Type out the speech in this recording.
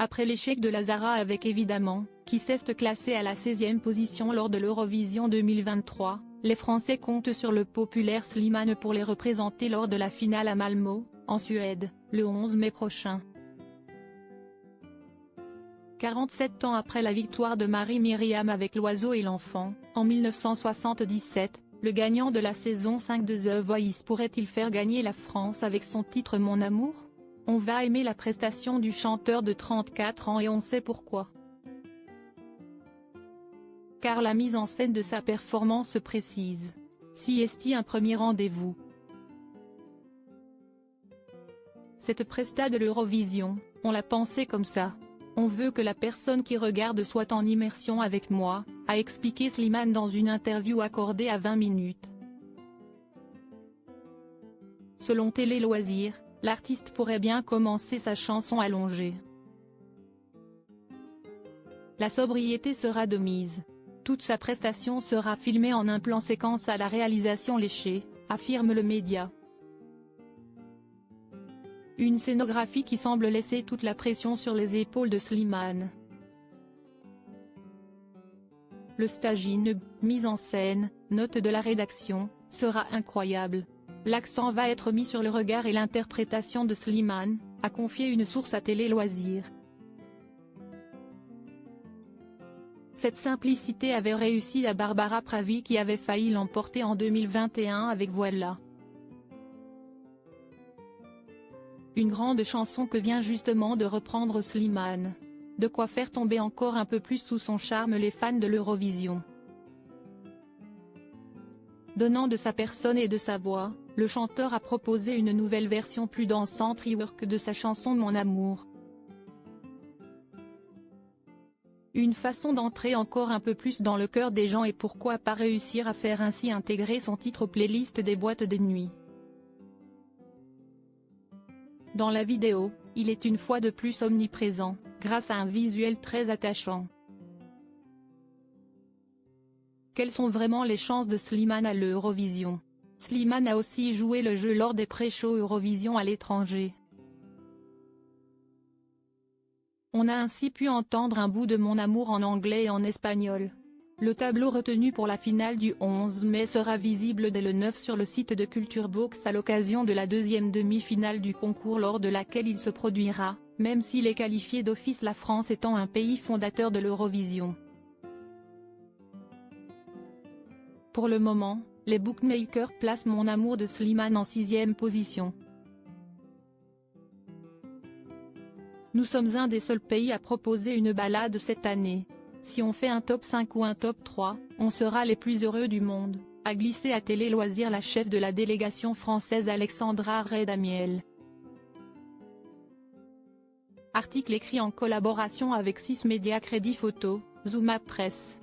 Après l'échec de la Zara avec évidemment, qui s'est classée à la 16e position lors de l'Eurovision 2023, les Français comptent sur le populaire Slimane pour les représenter lors de la finale à Malmö, en Suède, le 11 mai prochain. 47 ans après la victoire de Marie-Myriam avec L'Oiseau et l'Enfant, en 1977, le gagnant de la saison 5 de The Voice pourrait-il faire gagner la France avec son titre Mon Amour? On va aimer la prestation du chanteur de 34 ans et on sait pourquoi. Car la mise en scène de sa performance précise. Si est un premier rendez-vous. Cette presta de l'Eurovision, on l'a pensé comme ça. On veut que la personne qui regarde soit en immersion avec moi, a expliqué Slimane dans une interview accordée à 20 minutes. Selon Télé Loisirs, l'artiste pourrait bien commencer sa chanson allongée. La sobriété sera de mise. Toute sa prestation sera filmée en un plan séquence à la réalisation léchée, affirme le média. Une scénographie qui semble laisser toute la pression sur les épaules de Slimane. Le staging, mise en scène, note de la rédaction, sera incroyable. L'accent va être mis sur le regard et l'interprétation de Slimane, a confié une source à Télé Loisirs. Cette simplicité avait réussi à Barbara Pravi qui avait failli l'emporter en 2021 avec Voilà. Une grande chanson que vient justement de reprendre Slimane. De quoi faire tomber encore un peu plus sous son charme les fans de l'Eurovision. Donnant de sa personne et de sa voix, le chanteur a proposé une nouvelle version plus dansante rework de sa chanson Mon Amour. Une façon d'entrer encore un peu plus dans le cœur des gens et pourquoi pas réussir à faire ainsi intégrer son titre aux playlists des boîtes de nuit. Dans la vidéo, il est une fois de plus omniprésent, grâce à un visuel très attachant. Quelles sont vraiment les chances de Slimane à l'Eurovision? Slimane a aussi joué le jeu lors des pré-shows Eurovision à l'étranger. On a ainsi pu entendre un bout de Mon Amour en anglais et en espagnol. Le tableau retenu pour la finale du 11 mai sera visible dès le 9 sur le site de Culture Box à l'occasion de la deuxième demi-finale du concours lors de laquelle il se produira, même s'il est qualifié d'office, la France étant un pays fondateur de l'Eurovision. Pour le moment, les bookmakers placent Mon Amour de Slimane en 6e position. Nous sommes un des seuls pays à proposer une balade cette année. Si on fait un top 5 ou un top 3, on sera les plus heureux du monde, a glissé à Télé Loisirs la chef de la délégation française Alexandra Redamiel. Article écrit en collaboration avec 6 médias Crédit Photo, Zooma Presse.